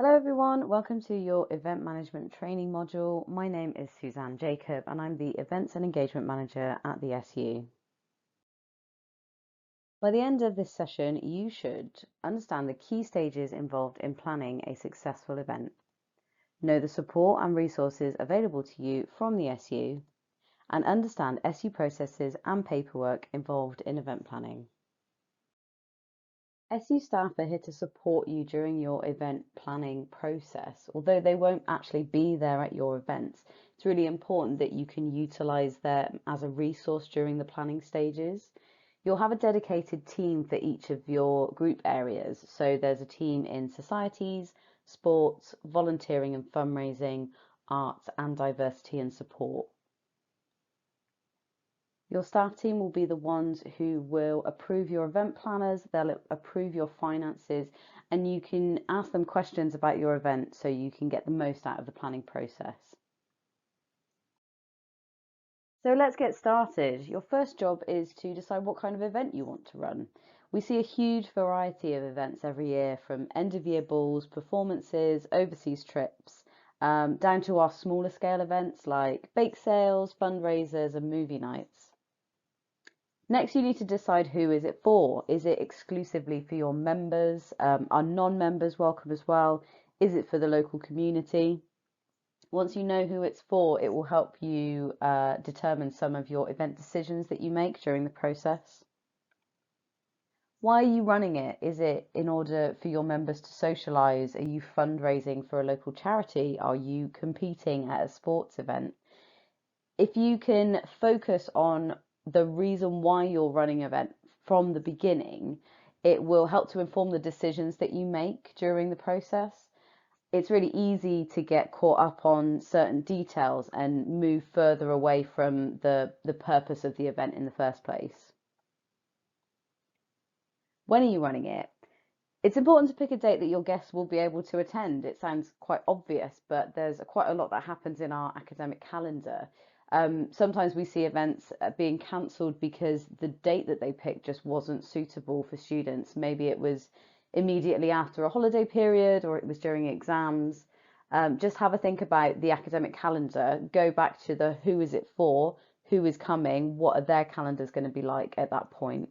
Hello everyone, welcome to your event management training module. My name is Suzanne Jacob and I'm the Events and Engagement Manager at the SU. By the end of this session, you should understand the key stages involved in planning a successful event, know the support and resources available to you from the SU, and understand SU processes and paperwork involved in event planning. SU staff are here to support you during your event planning process. Although they won't actually be there at your events, it's really important that you can utilise them as a resource during the planning stages. You'll have a dedicated team for each of your group areas. So there's a team in societies, sports, volunteering and fundraising, arts and diversity and support. Your staff team will be the ones who will approve your event planners, they'll approve your finances, and you can ask them questions about your event so you can get the most out of the planning process. So let's get started. Your first job is to decide what kind of event you want to run. We see a huge variety of events every year, from end of year balls, performances, overseas trips, down to our smaller scale events like bake sales, fundraisers and movie nights. Next, you need to decide who is it for. Is it exclusively for your members? Are non-members welcome as well? Is it for the local community? Once you know who it's for, it will help you determine some of your event decisions that you make during the process. Why are you running it? Is it in order for your members to socialise? Are you fundraising for a local charity? Are you competing at a sports event? If you can focus on the reason why you're running an event from the beginning, it will help to inform the decisions that you make during the process. It's really easy to get caught up on certain details and move further away from the purpose of the event in the first place. When are you running it? It's important to pick a date that your guests will be able to attend. It sounds quite obvious, but there's quite a lot that happens in our academic calendar. Sometimes we see events being cancelled because the date that they picked just wasn't suitable for students. Maybe it was immediately after a holiday period or it was during exams. Just have a think about the academic calendar. Go back to the who is it for, who is coming, what are their calendars going to be like at that point.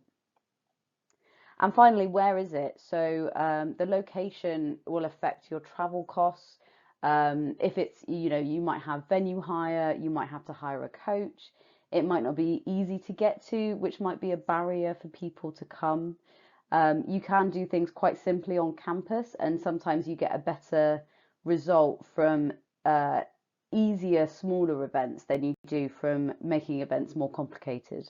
And finally, where is it? So the location will affect your travel costs. If it's, you might have venue hire, you might have to hire a coach. It might not be easy to get to, which might be a barrier for people to come. You can do things quite simply on campus, and sometimes you get a better result from easier, smaller events than you do from making events more complicated.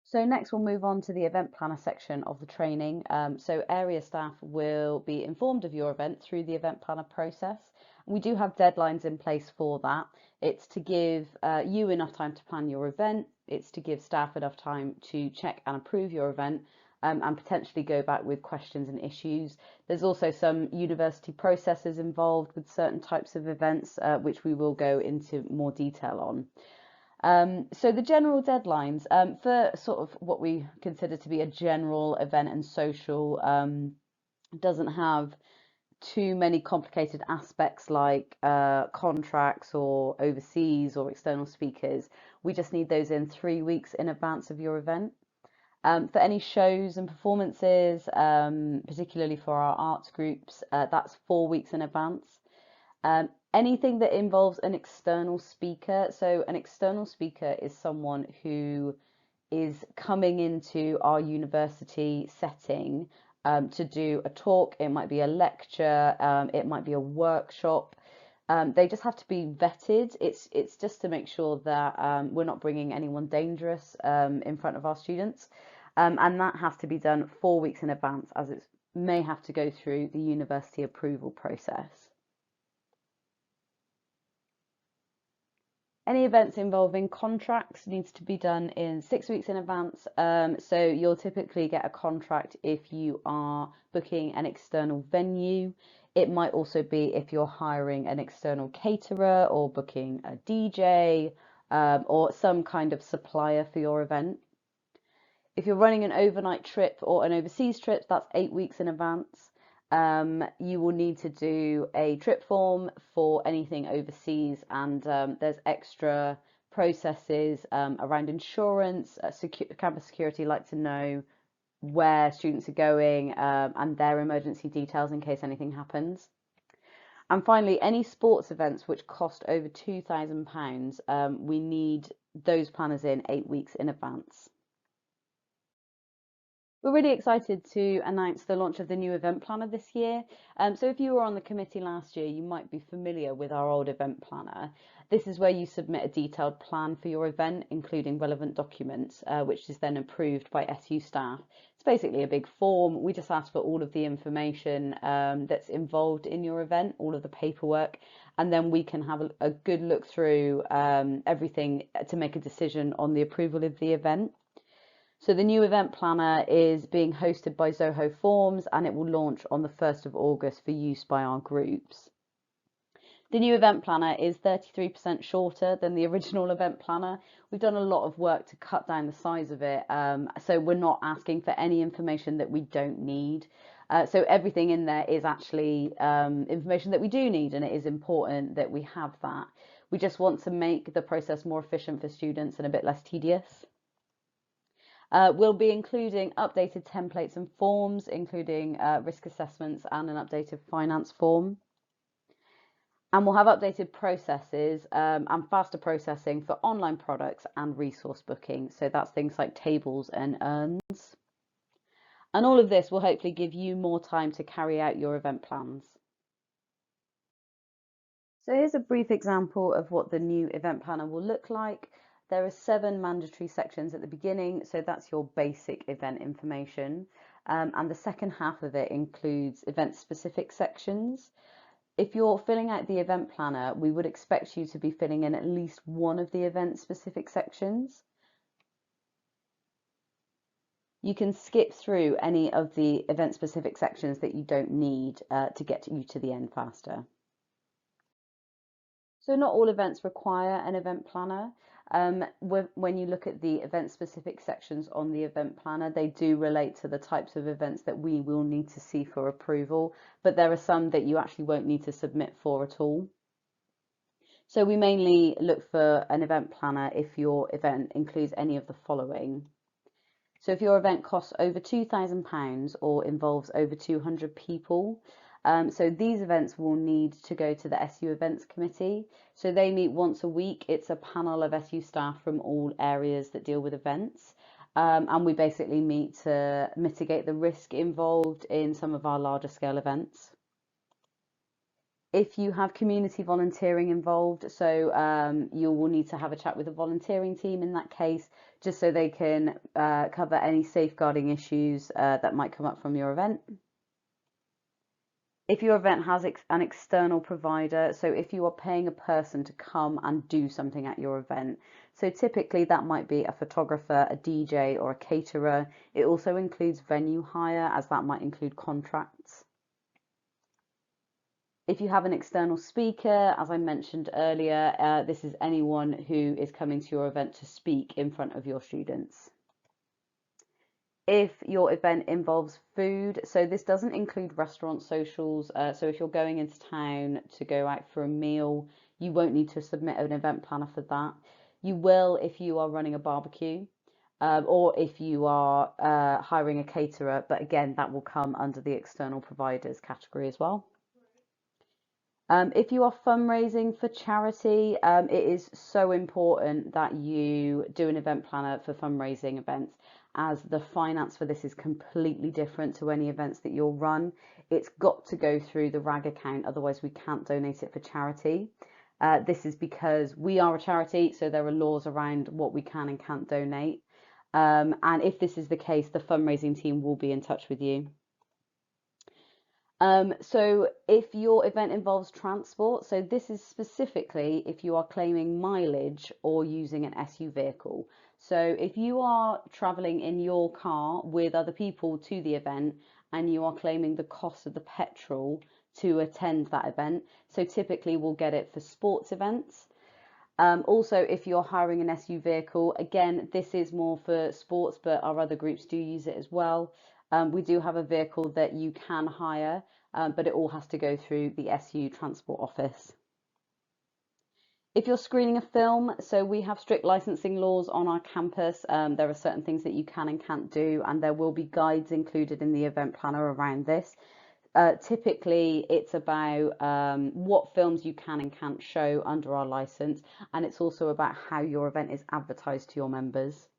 So next we'll move on to the event planner section of the training. So area staff will be informed of your event through the event planner process. We do have deadlines in place for that. It's to give you enough time to plan your event. It's to give staff enough time to check and approve your event and potentially go back with questions and issues. There's also some university processes involved with certain types of events, which we will go into more detail on. So the general deadlines for sort of what we consider to be a general event and social doesn't have too many complicated aspects like contracts or overseas or external speakers. We just need those in 3 weeks in advance of your event. For any shows and performances, particularly for our arts groups, that's 4 weeks in advance. Anything that involves an external speaker. So an external speaker is someone who is coming into our university setting to do a talk. It might be a lecture, it might be a workshop. They just have to be vetted. It's just to make sure that we're not bringing anyone dangerous in front of our students. And that has to be done 4 weeks in advance, as it may have to go through the university approval process. Any events involving contracts needs to be done in 6 weeks in advance. So you'll typically get a contract if you are booking an external venue. It might also be if you're hiring an external caterer or booking a DJ or some kind of supplier for your event. If you're running an overnight trip or an overseas trip, that's 8 weeks in advance. You will need to do a trip form for anything overseas, and there's extra processes around insurance. Campus security like to know where students are going and their emergency details in case anything happens. And finally, any sports events which cost over £2,000, we need those planners in 8 weeks in advance. We're really excited to announce the launch of the new event planner this year. So if you were on the committee last year, you might be familiar with our old event planner. This is where you submit a detailed plan for your event, including relevant documents, which is then approved by SU staff. It's basically a big form. We just ask for all of the information that's involved in your event, all of the paperwork, and then we can have a good look through everything to make a decision on the approval of the event. So the new event planner is being hosted by Zoho Forms, and it will launch on the 1st of August for use by our groups. The new event planner is 33% shorter than the original event planner. We've done a lot of work to cut down the size of it, so we're not asking for any information that we don't need. So everything in there is actually information that we do need, and it is important that we have that. We just want to make the process more efficient for students and a bit less tedious. We'll be including updated templates and forms, including risk assessments and an updated finance form. And we'll have updated processes and faster processing for online products and resource booking. So that's things like tables and urns. And all of this will hopefully give you more time to carry out your event plans. So here's a brief example of what the new event planner will look like. There are 7 mandatory sections at the beginning, so that's your basic event information. And the second half of it includes event-specific sections. If you're filling out the event planner, we would expect you to be filling in at least one of the event-specific sections. You can skip through any of the event-specific sections that you don't need to get you to the end faster. So not all events require an event planner. When you look at the event-specific sections on the event planner, they do relate to the types of events that we will need to see for approval, but there are some that you actually won't need to submit for at all. So we mainly look for an event planner if your event includes any of the following. So if your event costs over £2,000 or involves over 200 people, so these events will need to go to the SU Events Committee. So they meet once a week. It's a panel of SU staff from all areas that deal with events. And we basically meet to mitigate the risk involved in some of our larger scale events. If you have community volunteering involved, so you will need to have a chat with the volunteering team in that case, just so they can cover any safeguarding issues that might come up from your event. If your event has an external provider, so if you are paying a person to come and do something at your event, so typically that might be a photographer, a DJ, or a caterer. It also includes venue hire, as that might include contracts. If you have an external speaker, as I mentioned earlier, this is anyone who is coming to your event to speak in front of your students. If your event involves food, so this doesn't include restaurant socials, so if you're going into town to go out for a meal, you won't need to submit an event planner for that. You will if you are running a barbecue or if you are hiring a caterer, but again, that will come under the external providers category as well. If you are fundraising for charity, it is so important that you do an event planner for fundraising events, as the finance for this is completely different to any events that you'll run. It's got to go through the RAG account, otherwise we can't donate it for charity. This is because we are a charity, so there are laws around what we can and can't donate. And if this is the case, the fundraising team will be in touch with you. So if your event involves transport, so this is specifically if you are claiming mileage or using an SU vehicle. So if you are traveling in your car with other people to the event and you are claiming the cost of the petrol to attend that event, so typically we'll get it for sports events. Also, if you're hiring an SU vehicle, again, this is more for sports, but our other groups do use it as well. We do have a vehicle that you can hire, but it all has to go through the SU Transport Office. If you're screening a film, so we have strict licensing laws on our campus. There are certain things that you can and can't do, and there will be guides included in the event planner around this. Typically, it's about what films you can and can't show under our license, and it's also about how your event is advertised to your members.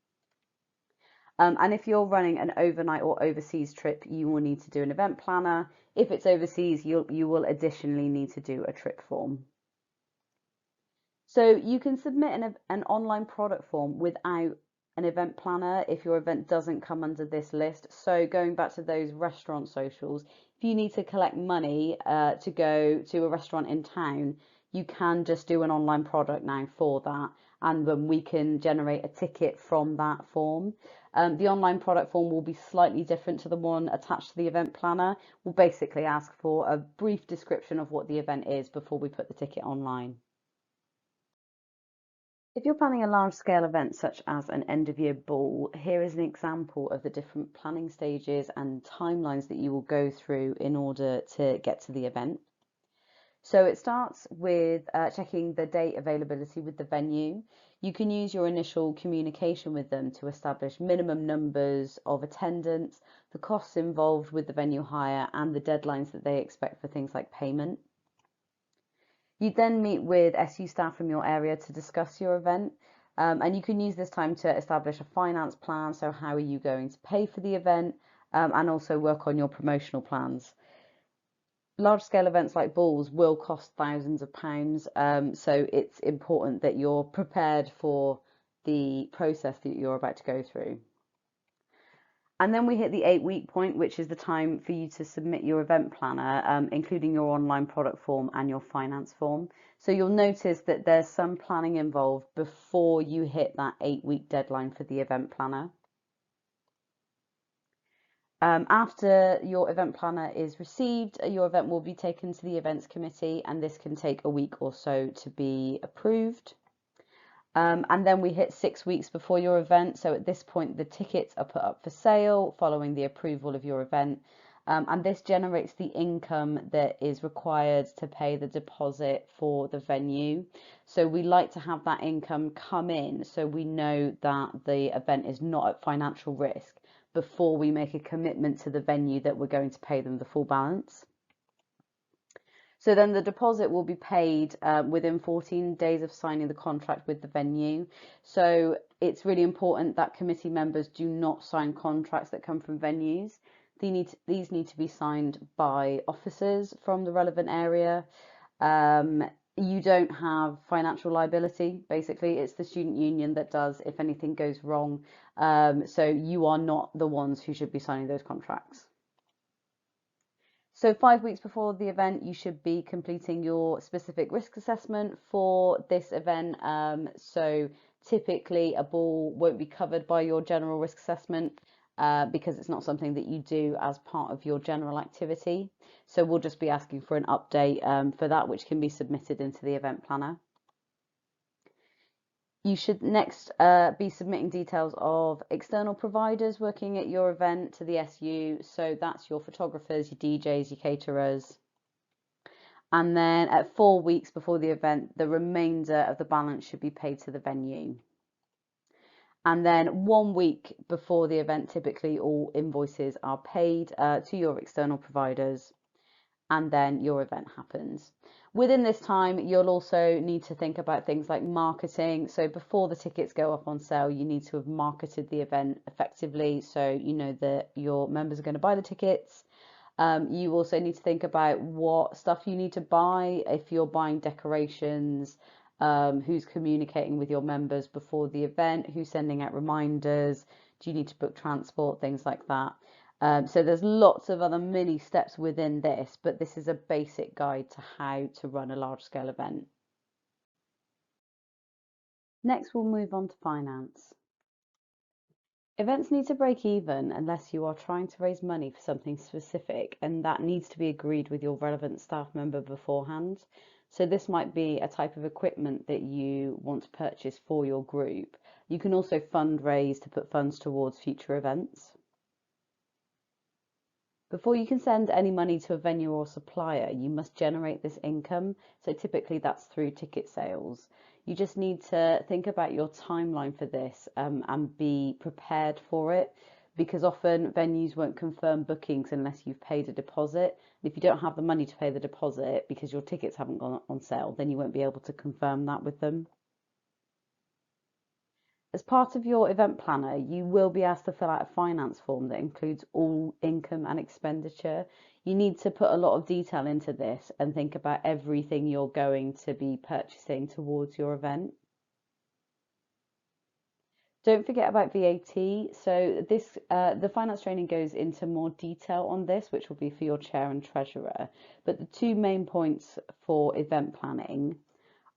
And if you're running an overnight or overseas trip, you will need to do an event planner. If it's overseas, you will additionally need to do a trip form. So you can submit an online product form without an event planner if your event doesn't come under this list. So going back to those restaurant socials, if you need to collect money to go to a restaurant in town, you can just do an online product now for that, and then we can generate a ticket from that form. The online product form will be slightly different to the one attached to the event planner. We'll basically ask for a brief description of what the event is before we put the ticket online. If you're planning a large-scale event such as an end-of-year ball, here is an example of the different planning stages and timelines that you will go through in order to get to the event. So it starts with checking the date availability with the venue. You can use your initial communication with them to establish minimum numbers of attendance, the costs involved with the venue hire, and the deadlines that they expect for things like payment. You then meet with SU staff from your area to discuss your event, and you can use this time to establish a finance plan. So how are you going to pay for the event, and also work on your promotional plans. Large scale events like balls will cost thousands of pounds, so it's important that you're prepared for the process that you're about to go through. And then we hit the 8-week point, which is the time for you to submit your event planner, including your online product form and your finance form. So you'll notice that there's some planning involved before you hit that 8-week deadline for the event planner. After your event planner is received, your event will be taken to the events committee, and this can take a week or so to be approved. And then we hit 6 weeks before your event. So at this point, the tickets are put up for sale following the approval of your event. And this generates the income that is required to pay the deposit for the venue. So we like to have that income come in so we know that the event is not at financial risk before we make a commitment to the venue that we're going to pay them the full balance. So then the deposit will be paid within 14 days of signing the contract with the venue. So it's really important that committee members do not sign contracts that come from venues. These need to be signed by officers from the relevant area. You don't have financial liability. Basically, it's the student union that does if anything goes wrong. So you are not the ones who should be signing those contracts. So 5 weeks before the event, you should be completing your specific risk assessment for this event. So typically a ball won't be covered by your general risk assessment because it's not something that you do as part of your general activity. So we'll just be asking for an update for that, which can be submitted into the event planner. You should next be submitting details of external providers working at your event to the SU. So that's your photographers, your DJs, your caterers. And then at 4 weeks before the event, the remainder of the balance should be paid to the venue. And then 1 week before the event, typically all invoices are paid to your external providers, and then your event happens. Within this time, you'll also need to think about things like marketing. So before the tickets go up on sale, you need to have marketed the event effectively so you know that your members are going to buy the tickets. You also need to think about what stuff you need to buy if you're buying decorations, who's communicating with your members before the event, who's sending out reminders, do you need to book transport, things like that. So there's lots of other mini steps within this, but this is a basic guide to how to run a large scale event. Next, we'll move on to finance. Events need to break even unless you are trying to raise money for something specific, and that needs to be agreed with your relevant staff member beforehand. So this might be a type of equipment that you want to purchase for your group. You can also fundraise to put funds towards future events. Before you can send any money to a venue or supplier, you must generate this income. So typically that's through ticket sales. You just need to think about your timeline for this and be prepared for it, because often venues won't confirm bookings unless you've paid a deposit. And if you don't have the money to pay the deposit because your tickets haven't gone on sale, then you won't be able to confirm that with them. As part of your event planner, you will be asked to fill out a finance form that includes all income and expenditure. You need to put a lot of detail into this and think about everything you're going to be purchasing towards your event. Don't forget about VAT. So the finance training goes into more detail on this, which will be for your chair and treasurer. But the two main points for event planning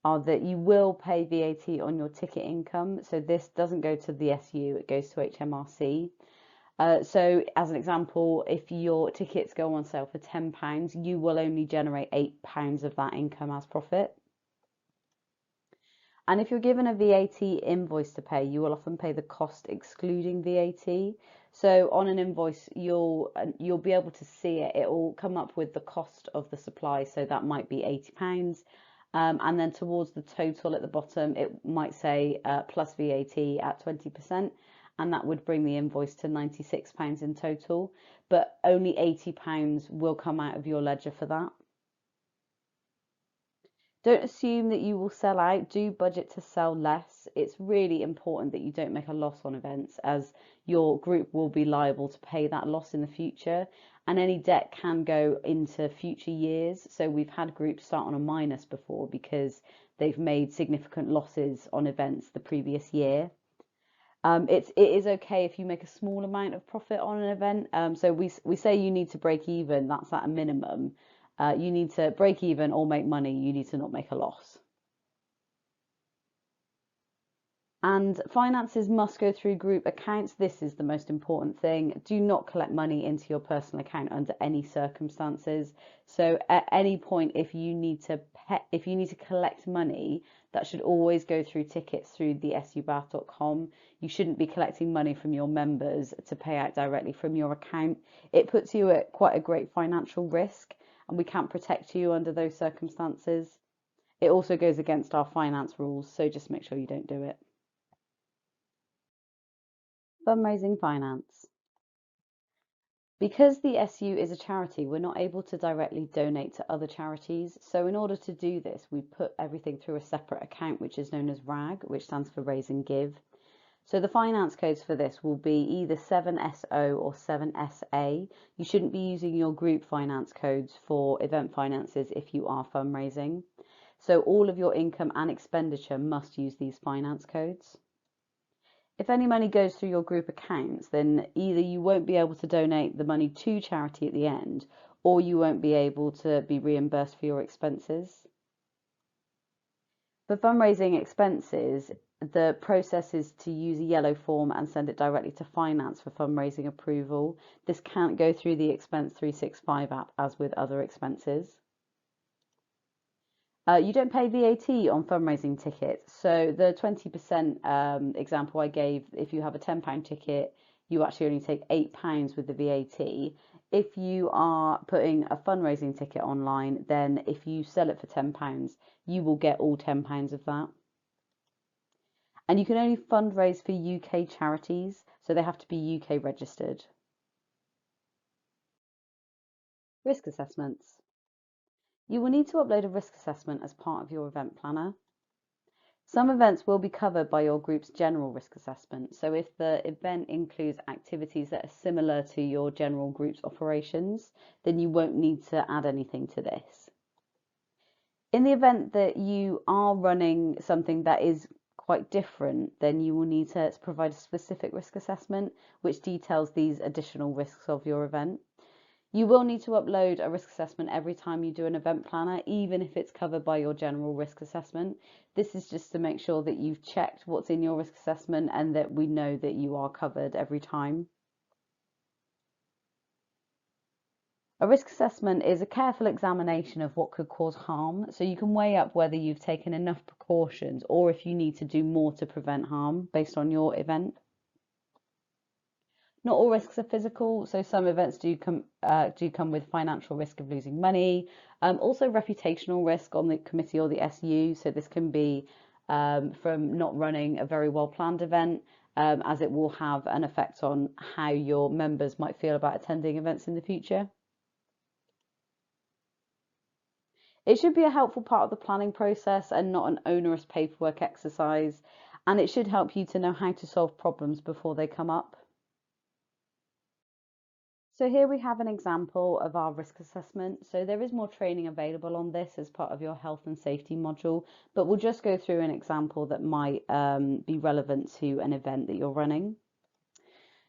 are that you will pay VAT on your ticket income. So this doesn't go to the SU, it goes to HMRC. So as an example, if your tickets go on sale for £10, you will only generate £8 of that income as profit. And if you're given a VAT invoice to pay, you will often pay the cost excluding VAT. So on an invoice, you'll be able to see it. It will come up with the cost of the supply. So that might be £80. And then towards the total at the bottom, it might say plus VAT at 20%. And that would bring the invoice to £96 in total. But only £80 will come out of your ledger for that. Don't assume that you will sell out. Do budget to sell less. It's really important that you don't make a loss on events, as your group will be liable to pay that loss in the future, and any debt can go into future years. So we've had groups start on a minus before because they've made significant losses on events the previous year. It is okay if you make a small amount of profit on an event. So we say you need to break even. That's at a minimum. You need to break even or make money. You need to not make a loss. And finances must go through group accounts. This is the most important thing. Do not collect money into your personal account under any circumstances. So at any point, if you need to collect money, that should always go through tickets through the subath.com. You shouldn't be collecting money from your members to pay out directly from your account. It puts you at quite a great financial risk, and we can't protect you under those circumstances. It also goes against our finance rules, so just make sure you don't do it. Fundraising finance. Because the SU is a charity, we're not able to directly donate to other charities. So in order to do this, we put everything through a separate account, which is known as RAG, which stands for Raise and Give. So the finance codes for this will be either 7SO or 7SA. You shouldn't be using your group finance codes for event finances if you are fundraising. So all of your income and expenditure must use these finance codes. If any money goes through your group accounts, then either you won't be able to donate the money to charity at the end, or you won't be able to be reimbursed for your expenses. For fundraising expenses, the process is to use a yellow form and send it directly to finance for fundraising approval. This can't go through the Expense 365 app as with other expenses. You don't pay VAT on fundraising tickets. So the 20% example I gave, if you have a £10 ticket, you actually only take £8 with the VAT. If you are putting a fundraising ticket online, then if you sell it for £10, you will get all £10 of that. And you can only fundraise for UK charities, so they have to be UK registered. Risk assessments. You will need to upload a risk assessment as part of your event planner. Some events will be covered by your group's general risk assessment. So if the event includes activities that are similar to your general group's operations, then you won't need to add anything to this. In the event that you are running something that is quite different, then you will need to provide a specific risk assessment which details these additional risks of your event. You will need to upload a risk assessment every time you do an event planner, even if it's covered by your general risk assessment. This is just to make sure that you've checked what's in your risk assessment and that we know that you are covered every time. A risk assessment is a careful examination of what could cause harm, so you can weigh up whether you've taken enough precautions or if you need to do more to prevent harm based on your event. Not all risks are physical, so some events do come with financial risk of losing money. Also reputational risk on the committee or the SU. So this can be from not running a very well planned event, as it will have an effect on how your members might feel about attending events in the future. It should be a helpful part of the planning process and not an onerous paperwork exercise, and it should help you to know how to solve problems before they come up. So here we have an example of our risk assessment. So there is more training available on this as part of your health and safety module, but we'll just go through an example that might be relevant to an event that you're running.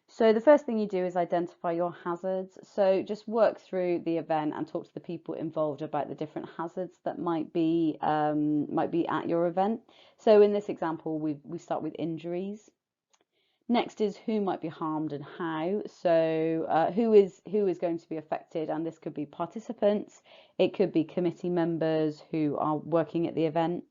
So the first thing you do is identify your hazards. So just work through the event and talk to the people involved about the different hazards that might be at your event. So in this example, we start with injuries. Next is who might be harmed and how. So who is going to be affected, and this could be participants, it could be committee members who are working at the event.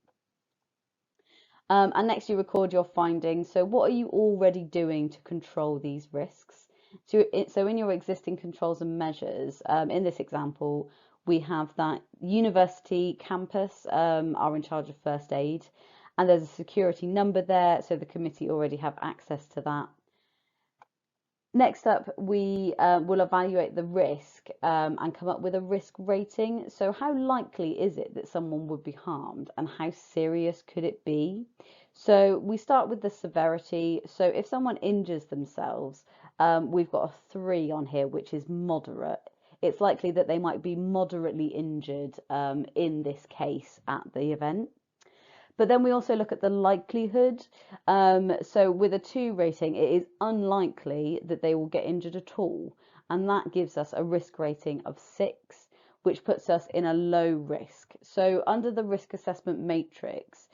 And next you record your findings. So what are you already doing to control these risks? So in your existing controls and measures, in this example, we have that university campus are in charge of first aid, and there's a security number there, so the committee already have access to that. Next up, we will evaluate the risk and come up with a risk rating. So how likely is it that someone would be harmed, and how serious could it be? So we start with the severity. So if someone injures themselves, we've got a 3 on here, which is moderate. It's likely that they might be moderately injured in this case at the event. But then we also look at the likelihood. So with a 2 rating, it is unlikely that they will get injured at all. And that gives us a risk rating of 6, which puts us in a low risk. So under the risk assessment matrix,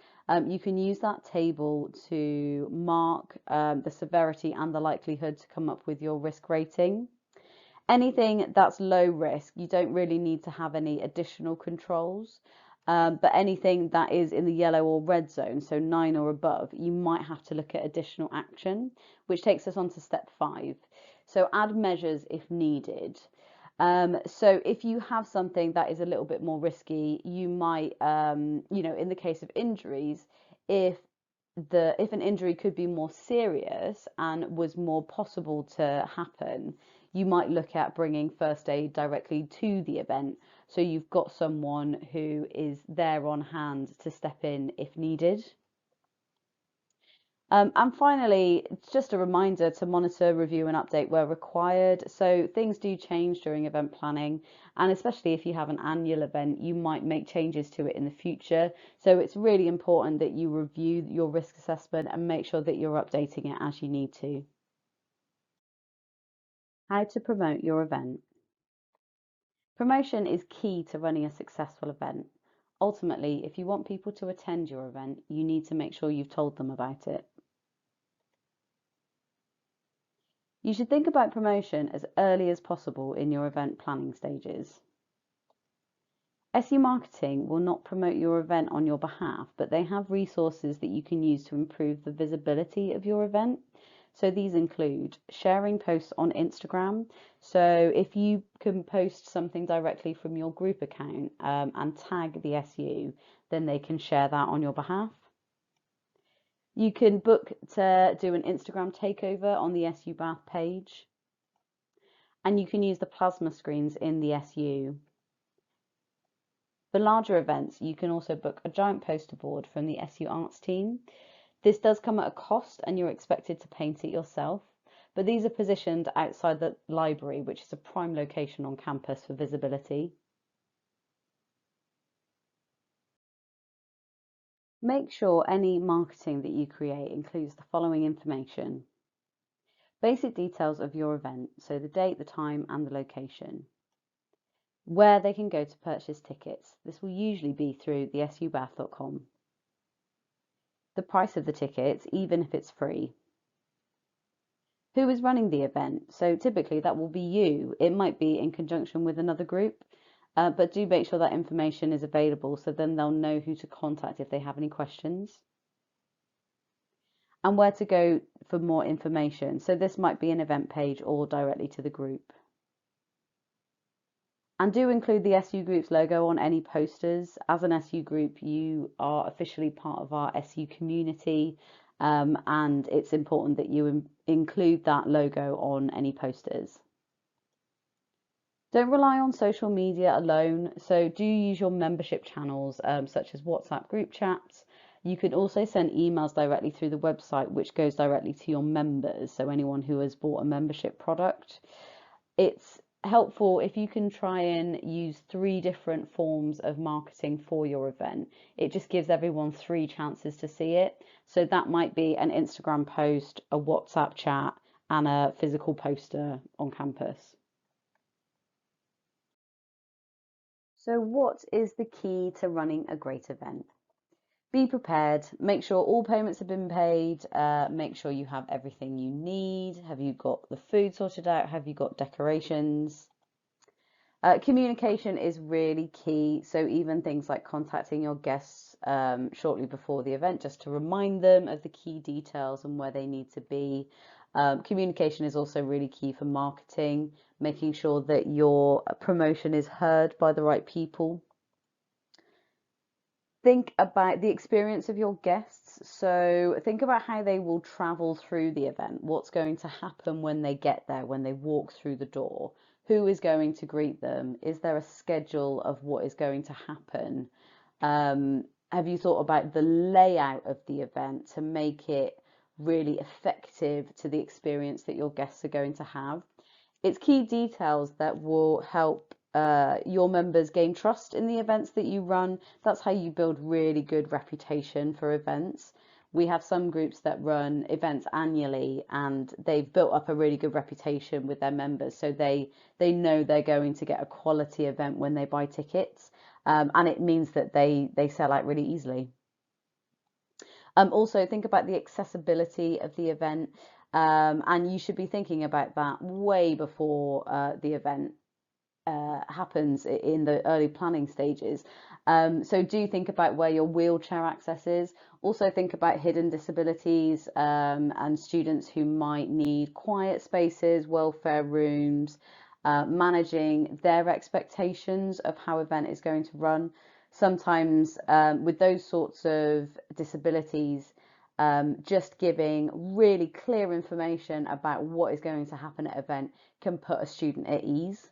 you can use that table to mark the severity and the likelihood to come up with your risk rating. Anything that's low risk, you don't really need to have any additional controls. But anything that is in the yellow or red zone, so 9 or above, you might have to look at additional action, which takes us on to step 5. So add measures if needed. So if you have something that is a little bit more risky, you might, in the case of injuries, if an injury could be more serious and was more possible to happen, you might look at bringing first aid directly to the event. So you've got someone who is there on hand to step in if needed. And finally, it's just a reminder to monitor, review and update where required. So things do change during event planning, and especially if you have an annual event, you might make changes to it in the future. So it's really important that you review your risk assessment and make sure that you're updating it as you need to. How to promote your event. Promotion is key to running a successful event. Ultimately, if you want people to attend your event, you need to make sure you've told them about it. You should think about promotion as early as possible in your event planning stages. SU Marketing will not promote your event on your behalf, but they have resources that you can use to improve the visibility of your event. So these include sharing posts on Instagram. So if you can post something directly from your group account and tag the SU, then they can share that on your behalf. You can book to do an Instagram takeover on the SU Bath page. And you can use the plasma screens in the SU. For larger events, you can also book a giant poster board from the SU Arts team. This does come at a cost and you're expected to paint it yourself, but these are positioned outside the library, which is a prime location on campus for visibility. Make sure any marketing that you create includes the following information. Basic details of your event, so the date, the time and the location. Where they can go to purchase tickets. This will usually be through the subath.com. The price of the tickets, even if it's free. Who is running the event? So typically that will be you. It might be in conjunction with another group, but do make sure that information is available so then they'll know who to contact if they have any questions. and where to go for more information. So this might be an event page or directly to the group. And do include the SU Group's logo on any posters. As an SU Group, you are officially part of our SU community, and it's important that you include that logo on any posters. Don't rely on social media alone, so do use your membership channels, such as WhatsApp group chats. You can also send emails directly through the website, which goes directly to your members, so anyone who has bought a membership product. It's helpful if you can try and use 3 different forms of marketing for your event. It just gives everyone 3 chances to see it. So that might be an Instagram post, a WhatsApp chat, and a physical poster on campus. So what is the key to running a great event? Be prepared, make sure all payments have been paid, make sure you have everything you need. Have you got the food sorted out? Have you got decorations? Communication is really key. So even things like contacting your guests shortly before the event, just to remind them of the key details and where they need to be. Communication is also really key for marketing, making sure that your promotion is heard by the right people. Think about the experience of your guests. So think about how they will travel through the event. What's going to happen when they get there, when they walk through the door? Who is going to greet them? Is there a schedule of what is going to happen? Have you thought about the layout of the event to make it really effective to the experience that your guests are going to have? It's key details that will help your members gain trust in the events that you run. That's how you build really good reputation for events. We have some groups that run events annually and they've built up a really good reputation with their members. So they know they're going to get a quality event when they buy tickets. And it means that they sell out really easily. Also, think about the accessibility of the event, and you should be thinking about that way before the event happens in the early planning stages. So do think about where your wheelchair access is. Also think about hidden disabilities and students who might need quiet spaces, welfare rooms, managing their expectations of how event is going to run. Sometimes with those sorts of disabilities, just giving really clear information about what is going to happen at event can put a student at ease.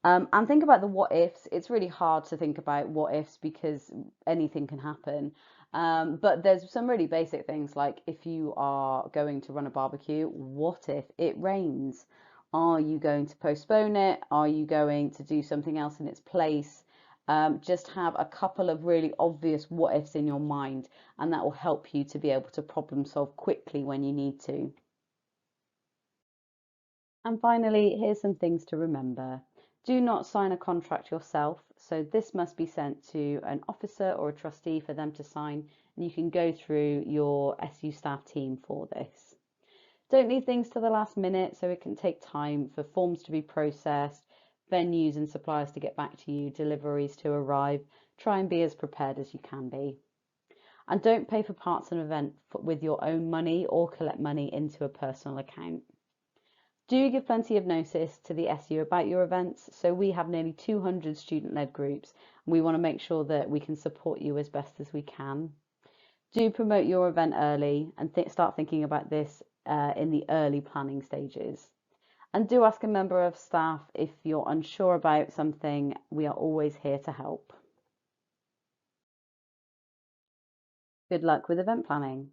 And think about the what ifs. It's really hard to think about what ifs because anything can happen. But there's some really basic things like if you are going to run a barbecue, what if it rains? Are you going to postpone it? Are you going to do something else in its place? Just have a couple of really obvious what ifs in your mind, and that will help you to be able to problem solve quickly when you need to. And finally, here's some things to remember. Do not sign a contract yourself. So this must be sent to an officer or a trustee for them to sign, and you can go through your SU staff team for this. Don't leave things to the last minute, so it can take time for forms to be processed, venues and suppliers to get back to you, deliveries to arrive. Try and be as prepared as you can be. And don't pay for parts of an event with your own money or collect money into a personal account. Do give plenty of notice to the SU about your events. So we have nearly 200 student-led groups, and we want to make sure that we can support you as best as we can. Do promote your event early and start thinking about this in the early planning stages. And do ask a member of staff if you're unsure about something. We are always here to help. Good luck with event planning.